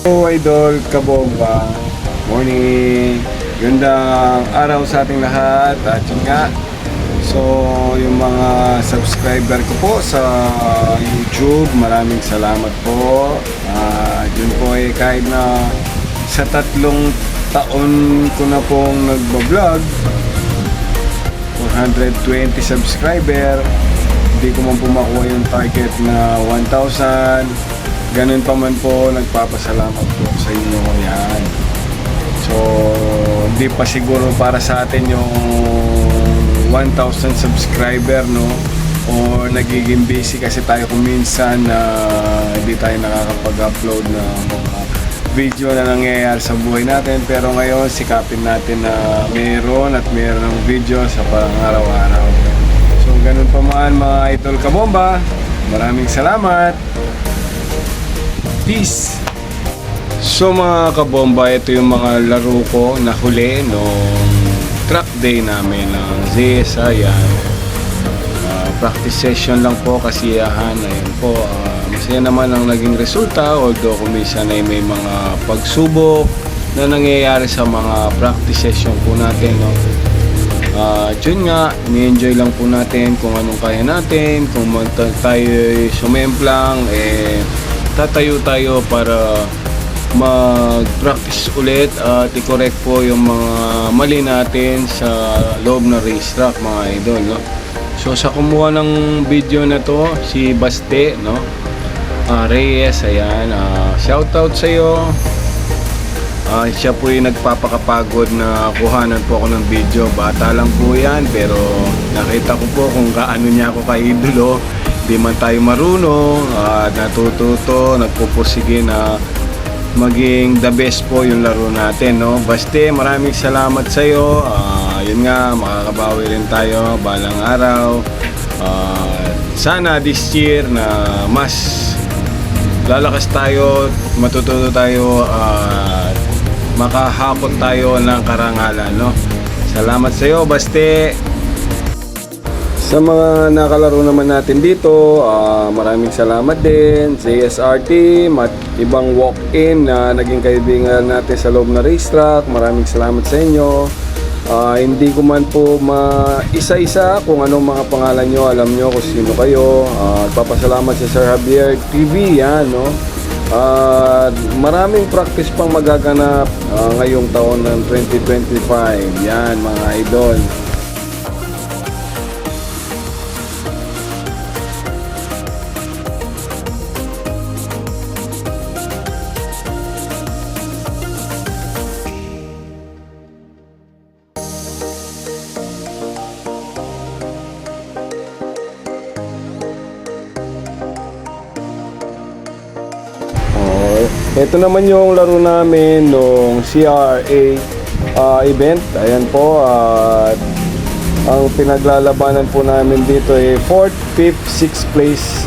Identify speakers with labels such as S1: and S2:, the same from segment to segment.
S1: Idol Kabomba, morning, gandang araw sa ating lahat. At yun nga, so yung mga subscriber ko po sa YouTube, maraming salamat po. Yun po ay kahit na sa 3 taon ko na pong nagbablog, 420 subscriber, hindi ko man po makuha yung target na 1,000. Ganun pa man po, nagpapasalamat po sa inyo yan. So, hindi pa siguro para sa atin yung 1,000 subscriber, no? O nagiging busy kasi tayo kung minsan na hindi tayo nakakapag-upload na mga video na nangyayari sa buhay natin. Pero ngayon, sikapin natin na mayroon ng video sa pang-araw-araw. So, ganun pa man mga idol kabomba. Maraming salamat. Peace! So mga kabomba, ito yung mga laro ko na huli nung track day namin ng ZSA. Yan. Practice session lang po, kasiyahan. Ayun po, masaya naman ang naging resulta. Although kuminsan ay may mga pagsubok na nangyayari sa mga practice session po natin, no? Yun nga, ni-enjoy lang po natin kung anong kaya natin. Kung tayo sumemplang, tatayo tayo para mag-practice ulit at i-correct po yung mga mali natin sa loob ng racetrack, mga idol, no? So sa kumuha ng video na to, si Baste, no? Reyes, ayan, shoutout sa iyo. Siya po yung nagpapakapagod na kuhanan po ako ng video. Bata lang po yan, pero nakita ko po kung gaano niya ako ka-idolo. Di man tayo marunong, natututo, nagpupursige na maging the best po yung laro natin, no? Baste, maraming salamat sa iyo. Yun nga, makakabawi rin tayo balang araw. Sana this year na mas lalakas tayo, matututo tayo, makahakot tayo ng karangalan, no? Salamat sa iyo, Baste. Sa mga nakalaro naman natin dito, maraming salamat din sa ZSR team at ibang walk-in na naging kaibigan natin sa loob na racetrack. Maraming salamat sa inyo. Hindi ko man po isa-isa kung anong mga pangalan nyo, alam nyo kung sino kayo. Papasalamat sa Sir Javier TV, yan, no? Maraming practice pang magaganap ngayong taon ng 2025. Yan, mga idol. Ito naman yung laro namin nung CRA event. Ayan po, ang pinaglalabanan po namin dito ay 4th, 5th, 6th place.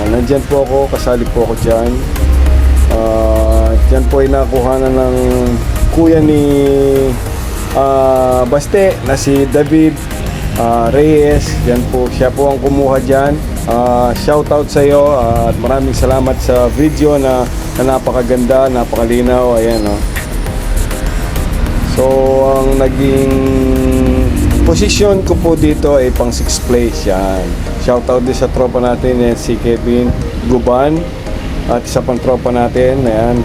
S1: Nandyan po ako, kasali po ako dyan. Dyan po ay nakuha na ng kuya ni Baste na si David Reyes. Yan po, siya po ang kumuha dyan. Shoutout sa iyo at maraming salamat sa video na napakaganda, napakalinaw. Ayan, no? So ang naging position ko po dito ay pang 6th place. Yan. Shoutout din sa tropa natin, yan, si Kevin Guban at isa pang tropa natin. Ayan.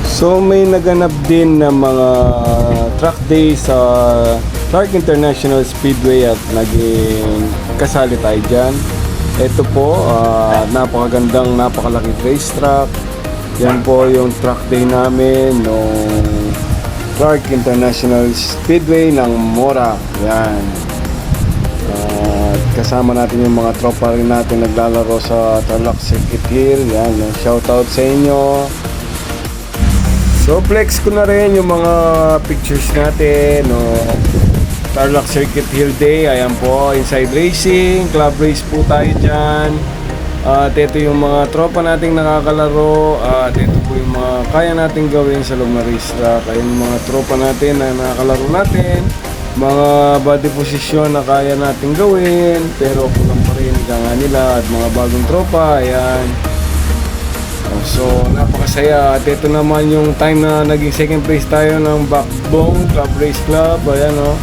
S1: So may naganap din na mga track day sa Clark International Speedway at naging kasali tayo dyan. Ito po, napakagandang, napakalaking racetrack. Yan po yung track day namin nung Clark International Speedway ng Mora. Yan. Kasama natin yung mga tropa rin natin naglalaro sa Tarlac Circuit Hill. Yan, shoutout sa inyo. So flex ko na rin yung mga pictures natin, no? Tarlac Circuit Hill Day, ayan po, Inside Racing, club race po tayo dyan. At ito yung mga tropa nating nakakalaro. At ito po yung mga kaya nating gawin sa loob na racetrack. Ayun yung mga tropa natin na nakakalaro natin. Mga body position na kaya nating gawin, pero kulang pa rin nga nila. At mga bagong tropa, ayan. So napakasaya, at ito naman yung time na naging second place tayo ng Backbone Club Race Club. Ayan o.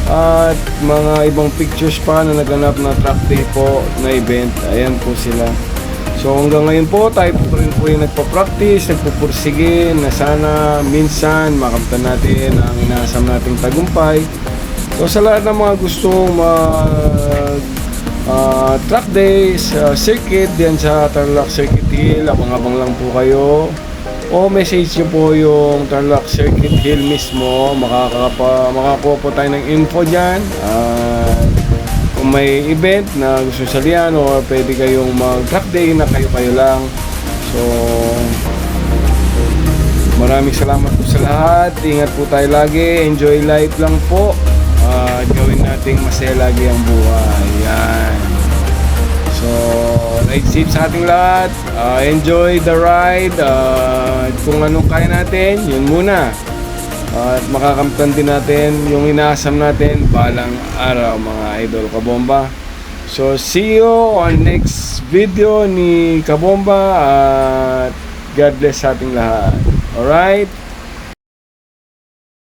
S1: At mga ibang pictures pa na naganap na track day po na event. Ayan po sila. So hanggang ngayon po tayo po rin po yung nagpa-practice, nagpupursige na sana minsan makamtan natin ang inaasam nating tagumpay. So sa lahat ng mga gustong track days, circuit diyan sa Tarlac Circuit Hill, abang-abang lang po kayo. O message nyo po yung Tarlac Circuit Hill mismo, makakuha po tayo ng info dyan. Kung may event na gusto salihan o pwede kayong mag-track day na kayo-kayo lang. So, maraming salamat po sa lahat. Ingat po tayo lagi. Enjoy life lang po. Gawin nating masaya lagi ang buhay. Yan. So, ride safe sa ating lahat. Enjoy the ride. Kung anong kaya natin, yun muna. At makakamtan din natin yung inaasam natin balang araw, mga idol Kabomba. So see you on next video ni Kabomba, at God bless sa ating lahat. Alright?